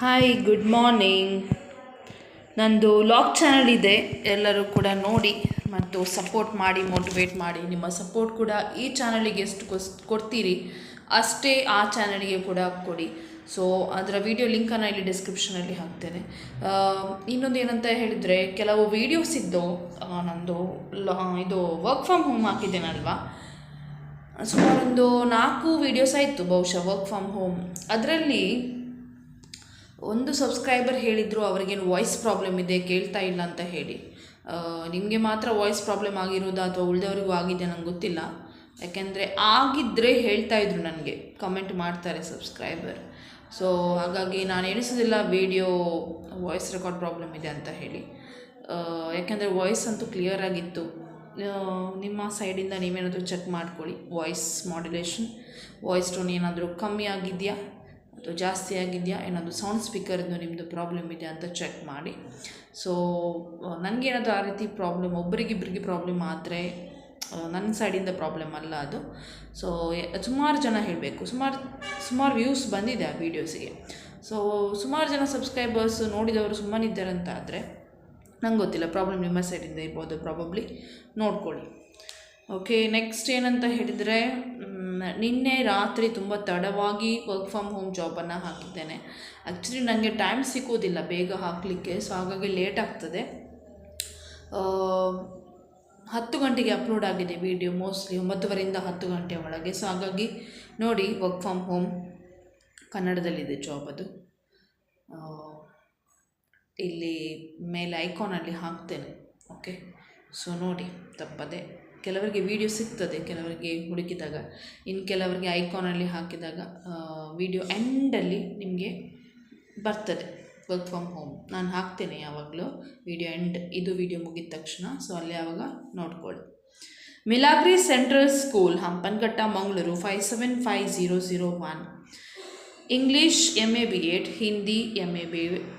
Hi, good morning. ನಂದು log channel ಇದೆ, ಎಲ್ಲರೂ ಕೂಡ ನೋಡಿ ಮತ್ತು ಸಪೋರ್ಟ್ ಮಾಡಿ, ಮೋಟಿವೇಟ್ ಮಾಡಿ. ನಿಮ್ಮ ಸಪೋರ್ಟ್ ಕೂಡ ಈ ಚಾನಲಿಗೆ ಎಷ್ಟು ಕೊಡ್ತೀರಿ ಅಷ್ಟೇ ಆ ಚಾನಲಿಗೆ ಕೂಡ ಕೊಡಿ. ಸೊ ಅದರ ವಿಡಿಯೋ ಲಿಂಕನ್ನು ಇಲ್ಲಿ ಡಿಸ್ಕ್ರಿಪ್ಷನಲ್ಲಿ ಹಾಕ್ತೇನೆ. ಇನ್ನೊಂದು ಏನಂತ ಹೇಳಿದರೆ, ಕೆಲವು ವೀಡಿಯೋಸ್ ಇದ್ದು ನಂದು ಇದು ವರ್ಕ್ ಫ್ರಮ್ ಹೋಮ್ ಹಾಕಿದ್ದೇನಲ್ವಾ, ಸುಮಾರು ಒಂದು 4 ವೀಡಿಯೋಸ್ ಆಯಿತು ಬಹುಶಃ ವರ್ಕ್ ಫ್ರಮ್ ಹೋಮ್. ಅದರಲ್ಲಿ ಒಂದು ಸಬ್ಸ್ಕ್ರೈಬರ್ ಹೇಳಿದರು ಅವರಿಗೇನು ವಾಯ್ಸ್ ಪ್ರಾಬ್ಲಮ್ ಇದೆ, ಕೇಳ್ತಾ ಇಲ್ಲ ಅಂತ ಹೇಳಿ. ನಿಮಗೆ ಮಾತ್ರ ವಾಯ್ಸ್ ಪ್ರಾಬ್ಲಮ್ ಆಗಿರೋದು ಅಥವಾ ಉಳಿದವರಿಗೂ ಆಗಿದೆ ನಂಗೆ ಗೊತ್ತಿಲ್ಲ. ಯಾಕೆಂದರೆ ಆಗಿದ್ದರೆ ಹೇಳ್ತಾಯಿದ್ರು, ನನಗೆ ಕಮೆಂಟ್ ಮಾಡ್ತಾರೆ ಸಬ್ಸ್ಕ್ರೈಬರ್. ಸೊ ಹಾಗಾಗಿ ನಾನು ಎಣಿಸೋದಿಲ್ಲ ವಿಡಿಯೋ ವಾಯ್ಸ್ ರೆಕಾರ್ಡ್ ಪ್ರಾಬ್ಲಮ್ ಇದೆ ಅಂತ ಹೇಳಿ. ಯಾಕೆಂದರೆ ವಾಯ್ಸ್ ಅಂತೂ ಕ್ಲಿಯರ್ ಆಗಿತ್ತು. ನಿಮ್ಮ ಸೈಡಿಂದ ನೀವೇನಾದರೂ ಚೆಕ್ ಮಾಡ್ಕೊಳ್ಳಿ, ವಾಯ್ಸ್ ಮಾಡ್ಯುಲೇಷನ್, ವಾಯ್ಸ್ ಟೋನ್ ಏನಾದರೂ ಕಮ್ಮಿ ಆಗಿದೆಯಾ ಅಥವಾ ಜಾಸ್ತಿ ಆಗಿದೆಯಾ, ಏನಾದರೂ ಸೌಂಡ್ ಸ್ಪೀಕರ್ದು ನಿಮ್ಮದು ಪ್ರಾಬ್ಲಮ್ ಇದೆಯಾ ಅಂತ ಚೆಕ್ ಮಾಡಿ. ಸೊ ನನಗೇನಾದರೂ ಆ ರೀತಿ ಪ್ರಾಬ್ಲಮ್ ಒಬ್ಬರಿಗಿಬ್ಬರಿಗೆ ಪ್ರಾಬ್ಲಮ್ ಆದರೆ ನನ್ನ ಸೈಡಿಂದ ಪ್ರಾಬ್ಲಮ್ ಅಲ್ಲ ಅದು. ಸೊ ಸುಮಾರು ಜನ ಹೇಳಬೇಕು, ಸುಮಾರು ವ್ಯೂಸ್ ಬಂದಿದೆ ಆ ವೀಡಿಯೋಸಿಗೆ. ಸೊ ಸುಮಾರು ಜನ ಸಬ್ಸ್ಕ್ರೈಬರ್ಸ್ ನೋಡಿದವರು ಸುಮ್ಮನಿದ್ದಾರೆ ಅಂತ ಆದರೆ ನಂಗೆ ಗೊತ್ತಿಲ್ಲ, ಪ್ರಾಬ್ಲಮ್ ನಿಮ್ಮ ಸೈಡಿಂದ ಇರ್ಬೋದು, ಪ್ರಾಬಬ್ಲಿ ನೋಡ್ಕೊಳ್ಳಿ. ಓಕೆ, ನೆಕ್ಸ್ಟ್ ಏನಂತ ಹೇಳಿದರೆ, ನಿನ್ನೆ ರಾತ್ರಿ ತುಂಬ ತಡವಾಗಿ ವರ್ಕ್ ಫ್ರಮ್ ಹೋಮ್ ಜಾಬನ್ನು ಹಾಕಿದ್ದೇನೆ. ಆ್ಯಕ್ಚುಲಿ ನನಗೆ ಟೈಮ್ ಸಿಗೋದಿಲ್ಲ ಬೇಗ ಹಾಕಲಿಕ್ಕೆ, ಸೊ ಹಾಗಾಗಿ ಲೇಟ್ ಆಗ್ತದೆ. 10 ಗಂಟೆಗೆ ಅಪ್ಲೋಡ್ ಆಗಿದೆ ವಿಡಿಯೋ, ಮೋಸ್ಟ್ಲಿ 9:30ರಿಂದ 10 ಗಂಟೆ ಒಳಗೆ. ಸೊ ಹಾಗಾಗಿ ನೋಡಿ, ವರ್ಕ್ ಫ್ರಮ್ ಹೋಮ್ ಕನ್ನಡದಲ್ಲಿದೆ ಜಾಬ್ ಅದು. ಇಲ್ಲಿ ಮೇಲೆ ಐಕಾನಲ್ಲಿ ಹಾಕ್ತೇನೆ. ಓಕೆ, ಸೊ ನೋಡಿ ತಪ್ಪದೆ. ಕೆಲವರಿಗೆ ವಿಡಿಯೋ ಸಿಗ್ತದೆ, ಕೆಲವರಿಗೆ ಹುಡುಕಿದಾಗ, ಇನ್ನು ಕೆಲವರಿಗೆ ಐಕಾನಲ್ಲಿ ಹಾಕಿದಾಗ ವಿಡಿಯೋ ಎಂಡಲ್ಲಿ ನಿಮಗೆ ಬರ್ತದೆ ವರ್ಕ್ ಫ್ರಮ್ ಹೋಮ್. ನಾನು ಹಾಕ್ತೇನೆ ಯಾವಾಗಲೂ ವಿಡಿಯೋ ಎಂಡ್, ಇದು ವಿಡಿಯೋ ಮುಗಿದ ತಕ್ಷಣ. ಸೊ ಅಲ್ಲಿ ಯಾವಾಗ ನೋಡ್ಕೊಳ್ಳಿ. Milagres central school, Hampankatta, Mangaluru 575001. English MA B.Ed, Hindi MA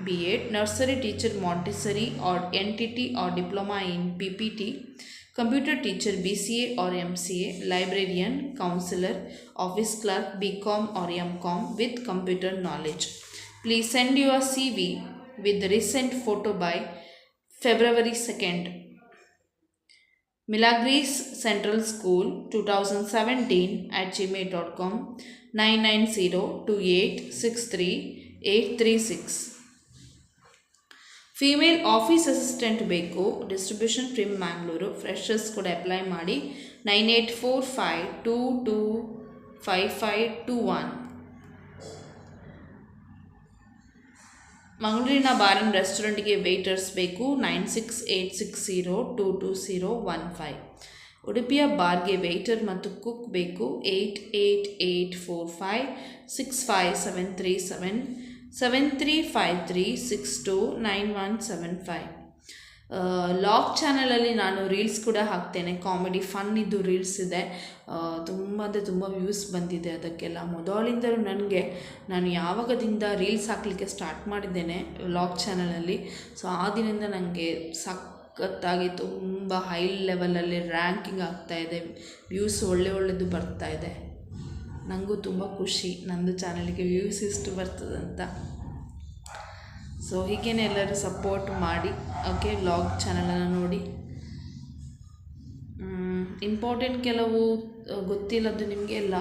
B.Ed, Nursery Teacher Montessori or NTT or Diploma in PPT, Computer Teacher BCA or MCA, Librarian, Counselor, Office Clerk BCom or MCom with Computer Knowledge. Please send your CV with the recent photo by February 2nd. Milagris Central School 2017@gmail.com, 9902863836. Female office assistant ಬೇಕು, distribution from Mangalore. Freshers ಕೂಡ apply ಮಾಡಿ. 9845225521. ಮಂಗಳೂರಿನ bar and ರೆಸ್ಟೋರೆಂಟ್ಗೆ waiters ಬೇಕು. 9686022015. ಉಡುಪಿಯ ಬಾರ್ಗೆ water ಮತ್ತು cook ಬೇಕು. 8884565737 7353629175. Log ಚಾನಲಲ್ಲಿ ನಾನು ರೀಲ್ಸ್ ಕೂಡ ಹಾಕ್ತೇನೆ, ಕಾಮಿಡಿ ಫನ್ ಇದ್ದು ರೀಲ್ಸ್ ಇದೆ. ತುಂಬ ವ್ಯೂಸ್ ಬಂದಿದೆ ಅದಕ್ಕೆಲ್ಲ. ಮೊದಲಿಂದಲೂ ನಾನು ಯಾವಾಗದಿಂದ ರೀಲ್ಸ್ ಹಾಕಲಿಕ್ಕೆ ಸ್ಟಾರ್ಟ್ ಮಾಡಿದ್ದೇನೆ ಲಾಗ್ ಚಾನಲಲ್ಲಿ. ಸೊ ಆ ದಿನದಿಂದ ನನಗೆ ಸಖತ್ತಾಗಿ ತುಂಬ ಹೈ ಲೆವೆಲಲ್ಲಿ ರ್ಯಾಂಕಿಂಗ್ ಆಗ್ತಾಯಿದೆ, ವ್ಯೂಸ್ ಒಳ್ಳೆಯದು ಬರ್ತಾಯಿದೆ. ನನಗೂ ತುಂಬ ಖುಷಿ ನಂದು ಚಾನಲಿಗೆ ವ್ಯೂಸ್ ಇಷ್ಟು ಬರ್ತದಂತ. ಸೊ ಹೀಗೇನೆ ಎಲ್ಲರೂ ಸಪೋರ್ಟ್ ಮಾಡಿ. ಓಕೆ, ವ್ಲಾಗ್ ಚಾನಲನ್ನು ನೋಡಿ. ಇಂಪಾರ್ಟೆಂಟ್ ಕೆಲವು ಗೊತ್ತಿಲ್ಲದ್ದು ನಿಮಗೆ ಎಲ್ಲ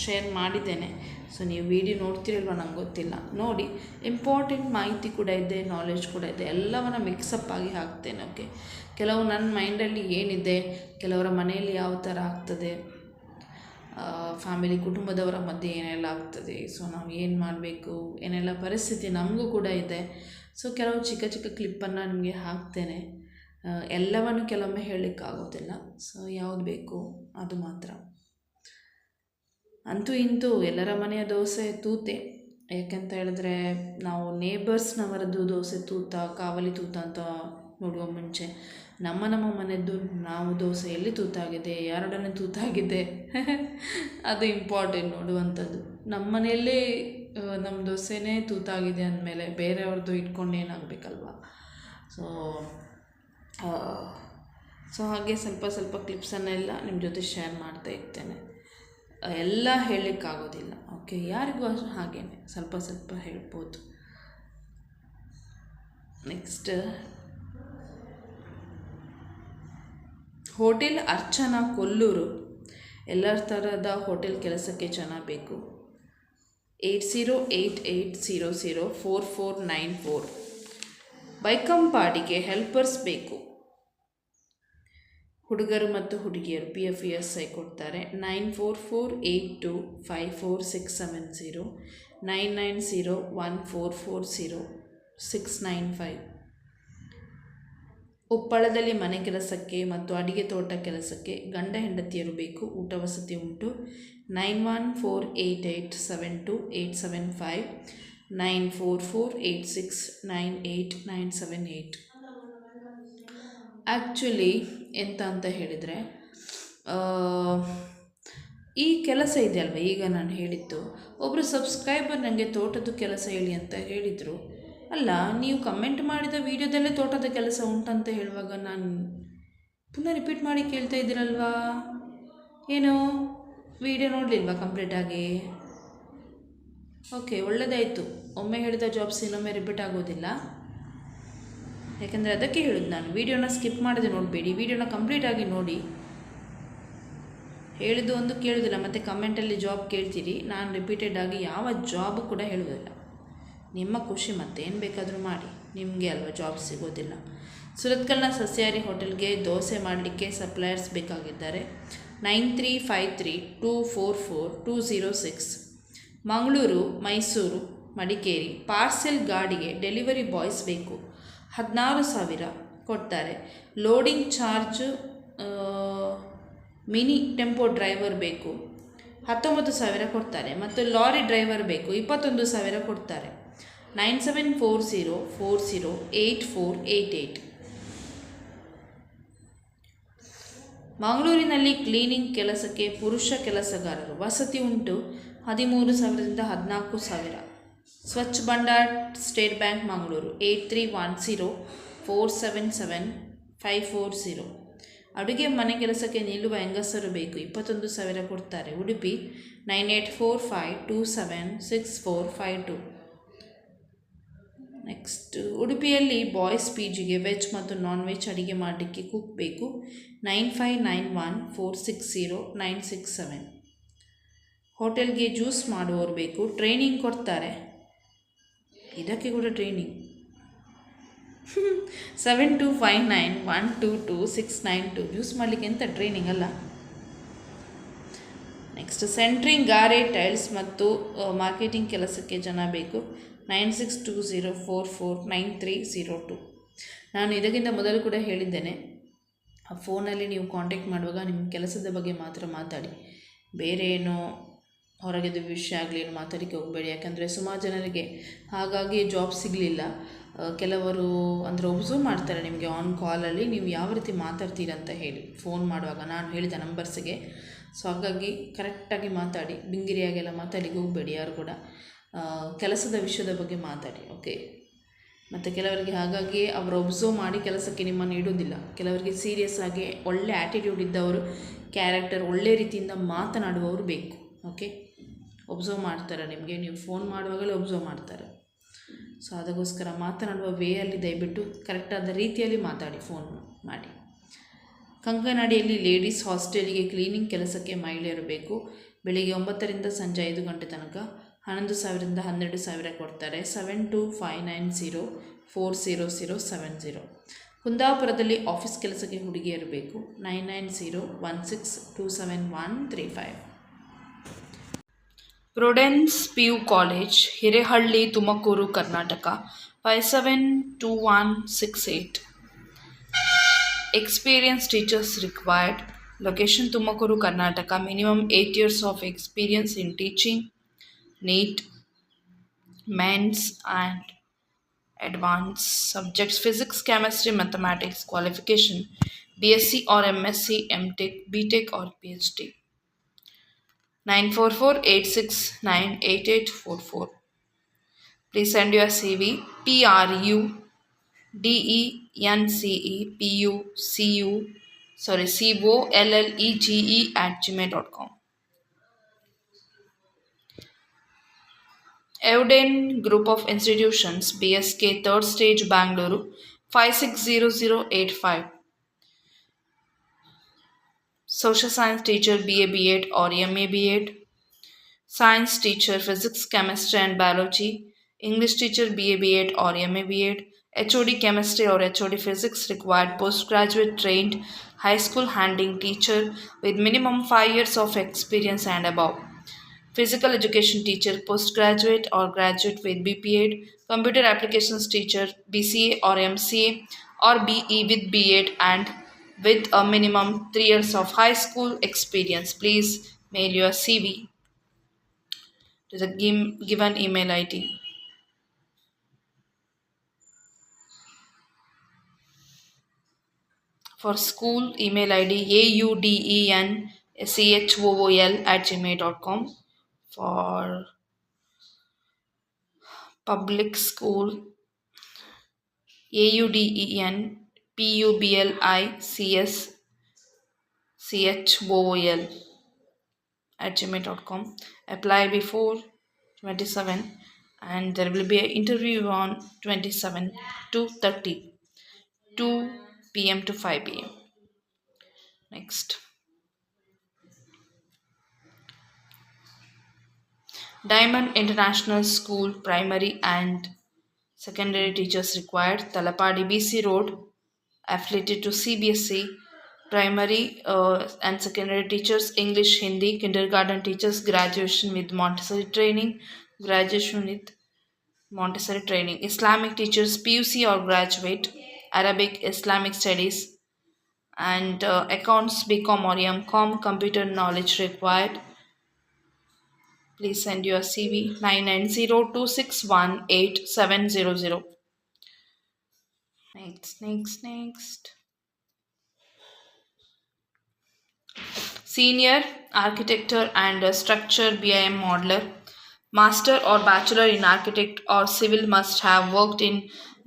ಶೇರ್ ಮಾಡಿದ್ದೇನೆ. ಸೊ ನೀವು ವಿಡಿಯೋ ನೋಡ್ತಿರಲ್ವ ನಂಗೆ ಗೊತ್ತಿಲ್ಲ, ನೋಡಿ. ಇಂಪಾರ್ಟೆಂಟ್ ಮಾಹಿತಿ ಕೂಡ ಇದೆ, ನಾಲೆಡ್ಜ್ ಕೂಡ ಇದೆ, ಎಲ್ಲವನ್ನು ಮಿಕ್ಸಪ್ ಆಗಿ ಹಾಕ್ತೇನೆ. ಓಕೆ, ಕೆಲವು ನನ್ನ ಮೈಂಡಲ್ಲಿ ಏನಿದೆ, ಕೆಲವರ ಮನೆಯಲ್ಲಿ ಯಾವ ಥರ ಆಗ್ತದೆ, ಫ್ಯಾಮಿಲಿ ಕುಟುಂಬದವರ ಮಧ್ಯೆ ಏನೆಲ್ಲ ಆಗ್ತದೆ, ಸೊ ನಾವು ಏನು ಮಾಡಬೇಕು, ಏನೆಲ್ಲ ಪರಿಸ್ಥಿತಿ ನಮಗೂ ಕೂಡ ಇದೆ. ಸೊ ಕೆಲವು ಚಿಕ್ಕ ಕ್ಲಿಪ್ಪನ್ನು ನಿಮಗೆ ಹಾಕ್ತೇನೆ. ಎಲ್ಲವನ್ನು ಕೆಲವೊಮ್ಮೆ ಹೇಳಲಿಕ್ಕಾಗೋದಿಲ್ಲ. ಸೊ ಯಾವುದು ಬೇಕು ಅದು ಮಾತ್ರ. ಅಂತೂ ಇಂತೂ ಎಲ್ಲರ ಮನೆಯ ದೋಸೆ ತೂತೆ. ಯಾಕೆಂತ ಹೇಳಿದ್ರೆ, ನಾವು ನೇಬರ್ಸ್ನವರದ್ದು ದೋಸೆ ತೂತ, ಕಾವಲಿ ತೂತ ಅಂತ ನೋಡುವ ಮುಂಚೆ ನಮ್ಮ ಮನೆಯದ್ದು ನಾವು ದೋಸೆ ಎಲ್ಲಿ ತೂತಾಗಿದೆ, ಯಾರೊಡನೆ ತೂತಾಗಿದೆ ಅದು ಇಂಪಾರ್ಟೆಂಟ್ ನೋಡುವಂಥದ್ದು. ನಮ್ಮ ಮನೆಯಲ್ಲೇ ನಮ್ಮ ದೋಸೆನೇ ತೂತಾಗಿದೆ ಅಂದಮೇಲೆ ಬೇರೆಯವ್ರದ್ದು ಇಟ್ಕೊಂಡು ಏನಾಗಬೇಕಲ್ವ. ಸೊ ಹಾಗೆ ಸ್ವಲ್ಪ ಕ್ಲಿಪ್ಸನ್ನೆಲ್ಲ ನಿಮ್ಮ ಜೊತೆ ಶೇರ್ ಮಾಡ್ತಾ ಇರ್ತೇನೆ. ಎಲ್ಲ ಹೇಳಲಿಕ್ಕಾಗೋದಿಲ್ಲ. ಓಕೆ, ಯಾರಿಗೂ ಹಾಗೇನೆ ಸ್ವಲ್ಪ ಸ್ವಲ್ಪ ಹೇಳ್ಬೋದು. Next, hotel Archana Kollur. ಎಲ್ಲ ಥರದ ಹೋಟೆಲ್ ಕೆಲಸಕ್ಕೆ ಜನ ಬೇಕು. 8088004494. ಬೈಕಂಪಾಡಿಗೆ ಹೆಲ್ಪರ್ಸ್ ಬೇಕು. ಹುಡುಗರು ಮತ್ತು ಹುಡುಗಿಯರು PFESI ಕೊಡ್ತಾರೆ. 9448254670 9901440695. ಉಪ್ಪಳದಲ್ಲಿ ಮನೆ ಕೆಲಸಕ್ಕೆ ಮತ್ತು ಅಡಿಗೆ ತೋಟ ಕೆಲಸಕ್ಕೆ ಗಂಡ ಹೆಂಡತಿಯರು ಬೇಕು. ಊಟ ವಸತಿ ಉಂಟು. 9148872875 9448698978. ಆ್ಯಕ್ಚುಲಿ ಎಂತ ಅಂತ ಹೇಳಿದರೆ, ಈ ಕೆಲಸ ಇದೆ ಅಲ್ವ, ಈಗ ನಾನು ಹೇಳಿದ್ದು, ಒಬ್ಬರು ಸಬ್ಸ್ಕ್ರೈಬರ್ ನನಗೆ ತೋಟದ ಕೆಲಸ ಹೇಳಿ ಅಂತ ಹೇಳಿದರು. ಅಲ್ಲ, ನೀವು ಕಮೆಂಟ್ ಮಾಡಿದ ವೀಡಿಯೋದಲ್ಲೇ ತೋಟದ ಕೆಲಸ ಉಂಟಂತ ಹೇಳುವಾಗ ನಾನು ಪುನಃ ರಿಪೀಟ್ ಮಾಡಿ ಕೇಳ್ತಾ ಇದ್ದೀರಲ್ವಾ? ಏನು ವೀಡಿಯೋ ನೋಡಲಿಲ್ವಾ ಕಂಪ್ಲೀಟಾಗಿ? ಓಕೆ, ಒಳ್ಳೆಯದಾಯಿತು. ಒಮ್ಮೆ ಹೇಳಿದ ಜಾಬ್ಸ್ ಇನ್ನೊಮ್ಮೆ ರಿಪೀಟ್ ಆಗೋದಿಲ್ಲ. ಯಾಕೆಂದರೆ ಅದಕ್ಕೆ ಹೇಳೋದು ನಾನು, ವೀಡಿಯೋನ ಸ್ಕಿಪ್ ಮಾಡದೆ ನೋಡಬೇಡಿ, ವೀಡಿಯೋನ ಕಂಪ್ಲೀಟಾಗಿ ನೋಡಿ. ಹೇಳಿದ್ದು ಒಂದು ಕೇಳೋದಿಲ್ಲ, ಮತ್ತು ಕಮೆಂಟಲ್ಲಿ ಜಾಬ್ ಕೇಳ್ತೀರಿ. ನಾನು ರಿಪೀಟೆಡ್ ಆಗಿ ಯಾವ ಜಾಬ್ ಕೂಡ ಹೇಳೋದಿಲ್ಲ. ನಿಮ್ಮ ಖುಷಿ, ಮತ್ತೇನು ಬೇಕಾದರೂ ಮಾಡಿ, ನಿಮಗೆ ಅಲ್ವಾ ಜಾಬ್ ಸಿಗೋದಿಲ್ಲ. ಸುರತ್ಕಲ್ನ ಸಸ್ಯಾಹಾರಿ ಹೋಟೆಲ್ಗೆ ದೋಸೆ ಮಾಡಲಿಕ್ಕೆ ಸಪ್ಲೈಯರ್ಸ್ ಬೇಕಾಗಿದ್ದಾರೆ. 9353244206. ಮಂಗಳೂರು, ಮೈಸೂರು, ಮಡಿಕೇರಿ. ಪಾರ್ಸೆಲ್ ಗಾಡಿಗೆ ಡೆಲಿವರಿ ಬಾಯ್ಸ್ ಬೇಕು. 16,000 ಕೊಡ್ತಾರೆ. Loading charge mini tempo driver ಬೇಕು. 19,000 ಕೊಡ್ತಾರೆ. ಮತ್ತು ಲಾರಿ ಡ್ರೈವರ್ ಬೇಕು. 21,000 ಕೊಡ್ತಾರೆ. 9740408488. ಮಂಗಳೂರಿನಲ್ಲಿ ಕ್ಲೀನಿಂಗ್ ಕೆಲಸಕ್ಕೆ ಪುರುಷ ಕೆಲಸಗಾರರು. ವಸತಿ ಉಂಟು. 13,000ದಿಂದ 14,000. ಸ್ವಚ್ಛ ಭಂಡಾರ್, ಸ್ಟೇಟ್ ಬ್ಯಾಂಕ್, ಮಂಗಳೂರು. 8310477540. ಅಡುಗೆ ಮನೆ ಕೆಲಸಕ್ಕೆ ನಿಲ್ಲುವ ಹೆಂಗಸರು ಬೇಕು. 21,000 ಕೊಡ್ತಾರೆ. ಉಡುಪಿ 9845276452. ನೆಕ್ಸ್ಟ್, ಉಡುಪಿಯಲ್ಲಿ ಬಾಯ್ಸ್ PGಗೆ ವೆಜ್ ಮತ್ತು ನಾನ್ ವೆಜ್ ಅಡುಗೆ ಮಾಡಲಿಕ್ಕೆ ಕುಕ್ ಬೇಕು. 9591460967. ಹೋಟೆಲ್ಗೆ ಜ್ಯೂಸ್ ಮಾಡುವವರು ಬೇಕು. ಟ್ರೈನಿಂಗ್ ಕೊಡ್ತಾರೆ. ಇದಕ್ಕೆ ಕೂಡ ಟ್ರೈನಿಂಗ್. 7259122692. ಜ್ಯೂಸ್ ಮಾಡಲಿಕ್ಕೆ ಎಂಥ ಟ್ರೈನಿಂಗ್ ಅಲ್ಲ. ನೆಕ್ಸ್ಟ್, ಸೆಂಟ್ರಿಂಗ್, ಗಾರೆ, ಟೈಲ್ಸ್ ಮತ್ತು ಮಾರ್ಕೆಟಿಂಗ್ ಕೆಲಸಕ್ಕೆ ಜನ ಬೇಕು. 9620449302. ನಾನು ಇದಕ್ಕಿಂತ ಮೊದಲು ಕೂಡ ಹೇಳಿದ್ದೇನೆ, ಆ ಫೋನಲ್ಲಿ ನೀವು ಕಾಂಟ್ಯಾಕ್ಟ್ ಮಾಡುವಾಗ ನಿಮ್ಮ ಕೆಲಸದ ಬಗ್ಗೆ ಮಾತ್ರ ಮಾತಾಡಿ, ಬೇರೆ ಏನೋ ಹೊರಗಿದ ವಿಷಯ ಆಗಲಿ ಏನು ಮಾತಾಡಲಿಕ್ಕೆ ಹೋಗಬೇಡಿ. ಯಾಕಂದರೆ ಸುಮಾರು ಜನರಿಗೆ ಹಾಗಾಗಿ ಜಾಬ್ ಸಿಗಲಿಲ್ಲ. ಕೆಲವರು ಅಂದರೆ ಒಬ್ಸರ್ವ್ ಮಾಡ್ತಾರೆ ನಿಮಗೆ ಆನ್ ಕಾಲಲ್ಲಿ ನೀವು ಯಾವ ರೀತಿ ಮಾತಾಡ್ತೀರಂತ ಹೇಳಿ ಫೋನ್ ಮಾಡುವಾಗ ನಾನು ಹೇಳಿದ ನಂಬರ್ಸಿಗೆ. ಸೊ ಹಾಗಾಗಿ ಕರೆಕ್ಟಾಗಿ ಮಾತಾಡಿ, ಬಿಂಗಿರಿಯಾಗೆಲ್ಲ ಮಾತಾಡಲಿಕ್ಕೆ ಹೋಗಬೇಡಿ ಯಾರು ಕೂಡ. ಕೆಲಸದ ವಿಷಯದ ಬಗ್ಗೆ ಮಾತಾಡಿ, ಓಕೆ. ಮತ್ತು ಕೆಲವರಿಗೆ ಹಾಗಾಗಿ ಅವರು ಒಬ್ಸರ್ವ್ ಮಾಡಿ ಕೆಲಸಕ್ಕೆ ನಿಮ್ಮನ್ನು ಇಡೋದಿಲ್ಲ. ಕೆಲವರಿಗೆ ಸೀರಿಯಸ್ ಆಗಿ ಒಳ್ಳೆ ಆ್ಯಟಿಟ್ಯೂಡ್ ಇದ್ದವರು, ಕ್ಯಾರೆಕ್ಟರ್ ಒಳ್ಳೆ ರೀತಿಯಿಂದ ಮಾತನಾಡುವವರು ಬೇಕು, ಓಕೆ. ಒಬ್ಸರ್ವ್ ಮಾಡ್ತಾರೆ ನಿಮಗೆ, ನೀವು ಫೋನ್ ಮಾಡುವಾಗಲೇ ಒಬ್ಸರ್ವ್ ಮಾಡ್ತಾರೆ. ಸೊ ಅದಕ್ಕೋಸ್ಕರ ಮಾತನಾಡುವ ವೇಯಲ್ಲಿ ದಯವಿಟ್ಟು ಕರೆಕ್ಟಾದ ರೀತಿಯಲ್ಲಿ ಮಾತಾಡಿ ಫೋನ್ ಮಾಡಿ. ಕಂಕನಾಡಿಯಲ್ಲಿ ಲೇಡೀಸ್ ಹಾಸ್ಟೆಲಿಗೆ ಕ್ಲೀನಿಂಗ್ ಕೆಲಸಕ್ಕೆ ಮಹಿಳೆಯರು ಬೇಕು. ಬೆಳಿಗ್ಗೆ 9ರಿಂದ ಸಂಜೆ 5 ಗಂಟೆ ತನಕ. 11,000ರಿಂದ 12,000 ಕೊಡ್ತಾರೆ. 7259940070. ಕುಂದಾಪುರದಲ್ಲಿ ಆಫೀಸ್ ಕೆಲಸಕ್ಕೆ ಹುಡುಗಿಯರು ಬೇಕು. 9901627135. ಪ್ರೊಡೆನ್ಸ್ PU college, Hirehalli, Tumakuru, Karnataka 572168. Experienced teachers required. Location Tumakuru, Karnataka. Minimum 8 years of experience in teaching. NEET, Men's and Advanced subjects physics, chemistry, mathematics. Qualification BSc or MSc, MTech, BTech or PhD. 9448698844. Please send your CV. COLLEGE@gmail.com. Evden Group of Institutions, BSK, third stage, Bangalore, 560085. Social Science teacher, BA B.Ed or MA B.Ed. Science teacher, Physics, Chemistry and Biology. English teacher, BA B.Ed or MA B.Ed. HOD Chemistry or HOD Physics required postgraduate trained high school handling teacher with minimum 5 years of experience and above. Physical education teacher, postgraduate or graduate with BPEd, computer applications teacher, BCA or MCA or BE with BEd and with a minimum 3 years of high school experience. Please mail your CV to the given email ID. For school, email ID audenschol@gmail.com. For public school, audenpublicschol @gmail.com. Apply before 27 and there will be an interview on 27 to 30, 2 p.m. to 5 p.m. Next, Diamond International School primary and secondary teachers required, Talapadi BC Road, affiliated to CBSE. Primary and secondary teachers, English, Hindi, kindergarten teachers, graduation with Montessori training, graduation with Montessori training, Islamic teachers, PUC or graduate, Arabic, Islamic studies, and accounts, BCom or MCom, computer knowledge required. Please send your CV 99026188700. Next. Senior Architecture and Structure BIM Modeler. Master or Bachelor in Architect or Civil must have worked in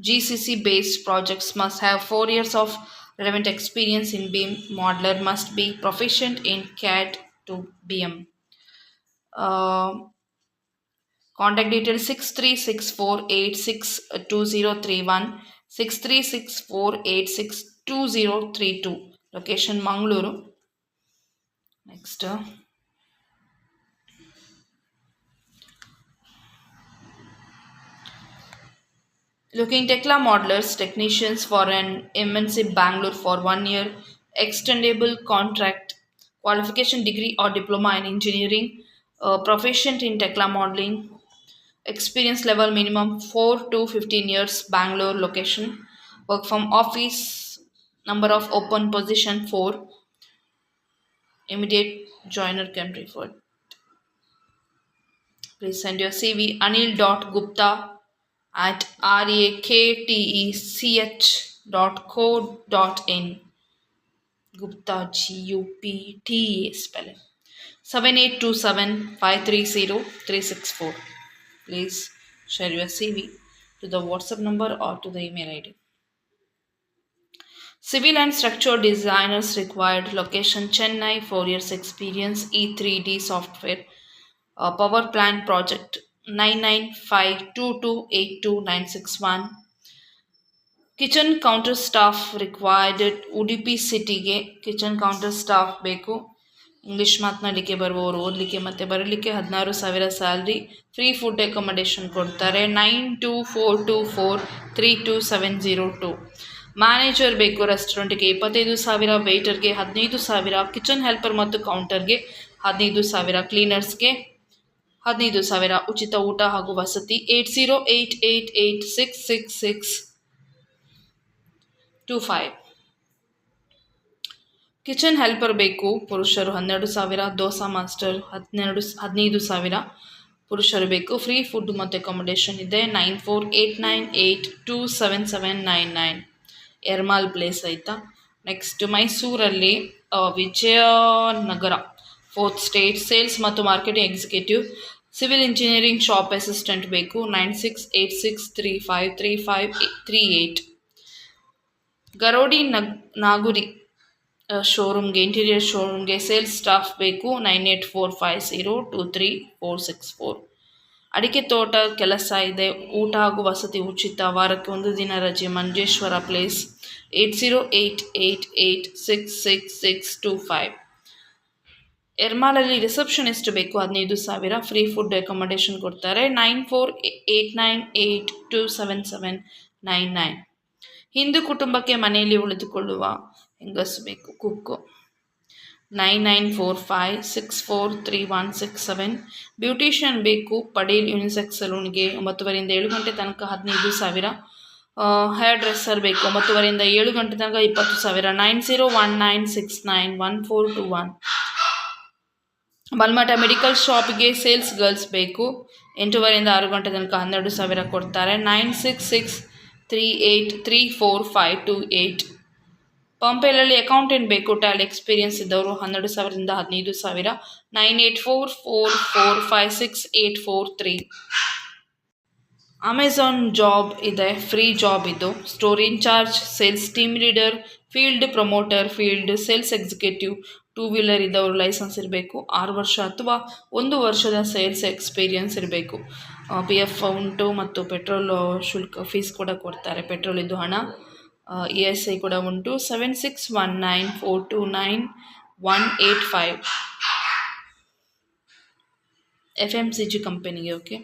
GCC based projects, must have 4 years of relevant experience in BIM. Modeler must be proficient in CAD to BIM. Contact details 6364862031, 6364862032. Location Mangaluru. Next, looking Tekla modelers, technicians for an MNC Bangalore for 1 year, extendable contract, qualification degree or diploma in engineering, proficient in Tekla modeling, experience level minimum 4 to 15 years, Bangalore location, work from office, number of open position 4, immediate joiner can prefer. Please send your CV anil.gupta at raktech.co.in. Gupta Gupta spelling 7827530364. Please share your CV to the WhatsApp number or to the email ID. Civil and structural designers required, location Chennai, 4 years experience, E3D software, power plant project 9952282961. Kitchen counter staff required, Udupi ಸಿಟಿಗೆ kitchen counter staff ಬೇಕು. English ಮಾತನಾಡಲಿಕ್ಕೆ ಬರುವವರು, ಓದಲಿಕ್ಕೆ ಮತ್ತು ಬರಲಿಕ್ಕೆ 16,000 salary, free food accommodation ಕೊಡ್ತಾರೆ. 9242432702. Manager ಬೇಕು ರೆಸ್ಟೋರೆಂಟ್ಗೆ 25,000, ವೇಟರ್ಗೆ 15,000, kitchen helper ಮತ್ತು ಕೌಂಟರ್ಗೆ 15,000, ಕ್ಲೀನರ್ಸ್ಗೆ 15,000, ಉಚಿತ ಊಟ ಹಾಗೂ ವಸತಿ. 8088866625. ಕಿಚನ್ ಹೆಲ್ಪರ್ ಬೇಕು, ಪುರುಷರು 12,000, ದೋಸಾ ಮಾಸ್ಟರ್ 15,000 ಪುರುಷರು ಬೇಕು. ಫ್ರೀ ಫುಡ್ ಮತ್ತು ಅಕೊಮಡೇಷನ್ ಇದೆ. 9489827799. ಎರ್ಮಾಲ್ ಪ್ಲೇಸ್ ಆಯಿತಾ. ನೆಕ್ಸ್ಟ್ ಮೈಸೂರಲ್ಲಿ ವಿಜಯನಗರ, 4th ಸ್ಟೇಟ್, ಸೇಲ್ಸ್ ಮತ್ತು marketing executive, civil engineering shop assistant ಬೇಕು. 9686353538. ಗರೋಡಿ ನಾಗುರಿ ಶೋರೂಮ್ಗೆ, ಇಂಟೀರಿಯರ್ ಶೋರೂಮ್ಗೆ ಸೇಲ್ಸ್ ಸ್ಟಾಫ್ ಬೇಕು. 9845023464. ಅಡಿಕೆ ತೋಟ ಕೆಲಸ ಇದೆ. ಊಟ ಹಾಗೂ ವಸತಿ ಉಚಿತ. ವಾರಕ್ಕೆ 1 ದಿನ ರಜೆ. ಮಂಜೇಶ್ವರ ಪ್ಲೇಸ್. 8088866625. ಎರ್ಮಾಲಲ್ಲಿ ರಿಸೆಪ್ಷನಿಸ್ಟ್ ಬೇಕು, 15,000. ಫ್ರೀ ಫುಡ್ ಅಕೊಮಡೇಷನ್ ಕೊಡ್ತಾರೆ. 9489827799. ಹಿಂದೂ ಕುಟುಂಬಕ್ಕೆ ಮನೆಯಲ್ಲಿ ಉಳಿದುಕೊಳ್ಳುವ ಹೆಂಗಸು ಬೇಕು, ಕುಕ್ಕು. 9945643167. ಬ್ಯೂಟಿಷಿಯನ್ ಬೇಕು, ಪಡೇಲ್ ಯುನಿಸೆಕ್ಸ್ ಸಲೂನ್ಗೆ 9 7 ಗಂಟೆ ತನಕ 15,000. ಹೇರ್ ಡ್ರೆಸ್ಸರ್ ಬೇಕು, 9 7 ಗಂಟೆ ತನಕ 20,000. 9019691421. ಬಲ್ಮಠ ಮೆಡಿಕಲ್ ಶಾಪ್ಗೆ ಸೇಲ್ಸ್ ಗರ್ಲ್ಸ್ ಬೇಕು, 8 6 ಗಂಟೆ ತನಕ 12,000 ಕೊಡ್ತಾರೆ. 9663834528. ಪಂಪೆಲಲ್ಲಿ ಅಕೌಂಟೆಂಟ್ ಬೇಕು, ಟ್ಯಾಲಿ ಎಕ್ಸ್ಪೀರಿಯನ್ಸ್ ಇದ್ದವರು, 12,000ದಿಂದ 15,000. 9844568843. ಅಮೆಝಾನ್ ಜಾಬ್ ಇದೆ, ಫ್ರೀ ಜಾಬ್ ಇದು. Store in charge, sales team leader, field promoter, field sales executive. 2 wheeler ಇದ್ದವರು, ಲೈಸೆನ್ಸ್ ಇರಬೇಕು. 6 ವರ್ಷ ಅಥವಾ 1 ವರ್ಷದ ಸೇಲ್ಸ್ ಎಕ್ಸ್ಪೀರಿಯನ್ಸ್ ಇರಬೇಕು. PF ಉಂಟು ಮತ್ತು ಪೆಟ್ರೋಲ್ ಶುಲ್ಕ ಫೀಸ್ ಕೂಡ ಕೊಡ್ತಾರೆ, ಪೆಟ್ರೋಲ್ ಇದ್ದು ಹಣ. ESI ಕೂಡ ಉಂಟು. 7619429185. FMCG ಕಂಪನಿಗೆ. ಓಕೆ.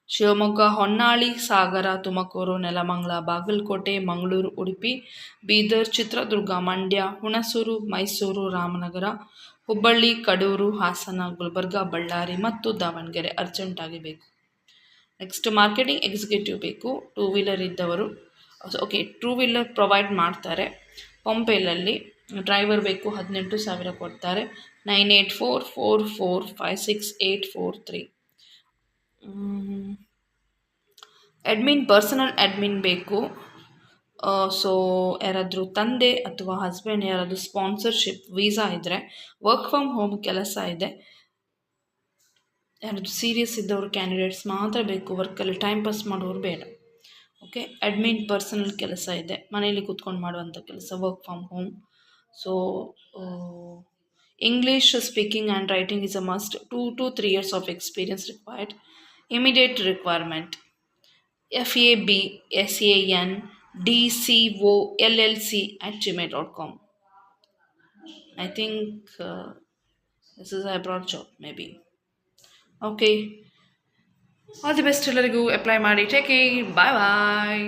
ಶಿವಮೊಗ್ಗ, ಹೊನ್ನಾಳಿ, ಸಾಗರ, ತುಮಕೂರು, ನೆಲಮಂಗಲ, ಬಾಗಲಕೋಟೆ, ಮಂಗಳೂರು, ಉಡುಪಿ, ಬೀದರ್, ಚಿತ್ರದುರ್ಗ, ಮಂಡ್ಯ, ಹುಣಸೂರು, ಮೈಸೂರು, ರಾಮನಗರ, ಹುಬ್ಬಳ್ಳಿ, ಕಡೂರು, ಹಾಸನ, ಗುಲ್ಬರ್ಗ, ಬಳ್ಳಾರಿ ಮತ್ತು ದಾವಣಗೆರೆ ಅರ್ಜೆಂಟಾಗಿ ಬೇಕು. ನೆಕ್ಸ್ಟ್ ಮಾರ್ಕೆಟಿಂಗ್ ಎಕ್ಸಿಕ್ಯೂಟಿವ್ ಬೇಕು, 2 ವೀಲರ್ ಇದ್ದವರು. ಓಕೆ, 2 ವೀಲರ್ ಪ್ರೊವೈಡ್ ಮಾಡ್ತಾರೆ. ಪಂಪೇಲಲ್ಲಿ ಡ್ರೈವರ್ ಬೇಕು, 18,000 ಕೊಡ್ತಾರೆ. 9844456843. ಅಡ್ಮಿನ್, ಪರ್ಸನಲ್ ಅಡ್ಮಿನ್ ಬೇಕು. ಸೊ ಯಾರಾದರೂ ತಂದೆ ಅಥವಾ ಹಸ್ಬೆಂಡ್ ಯಾರಾದರೂ ಸ್ಪಾನ್ಸರ್ಶಿಪ್ ವೀಸಾ ಇದ್ದರೆ, ವರ್ಕ್ ಫ್ರಮ್ ಹೋಮ್ ಕೆಲಸ ಇದೆ. ಯಾರಾದರೂ ಸೀರಿಯಸ್ ಇದ್ದವರು ಕ್ಯಾಂಡಿಡೇಟ್ಸ್ ಮಾತ್ರ ಬೇಕು, ವರ್ಕಲ್ಲಿ ಟೈಮ್ ಪಾಸ್ ಮಾಡೋರು ಬೇಡ. ಓಕೆ. ಅಡ್ಮಿನ್ ಪರ್ಸನಲ್ ಕೆಲಸ ಇದೆ, ಮನೆಯಲ್ಲಿ ಕೂತ್ಕೊಂಡು ಮಾಡುವಂಥ ಕೆಲಸ, work from home. So English speaking and writing is a must. 2 to 3 years of experience required. Immediate requirement. FABSANDCOLLC@gmail.com. I think this is a abroad job maybe. Okay. All the best ಎಲ್ಲರಿಗೂ. Apply ಮಾಡಿ. Take care. Bye ಬಾಯ್.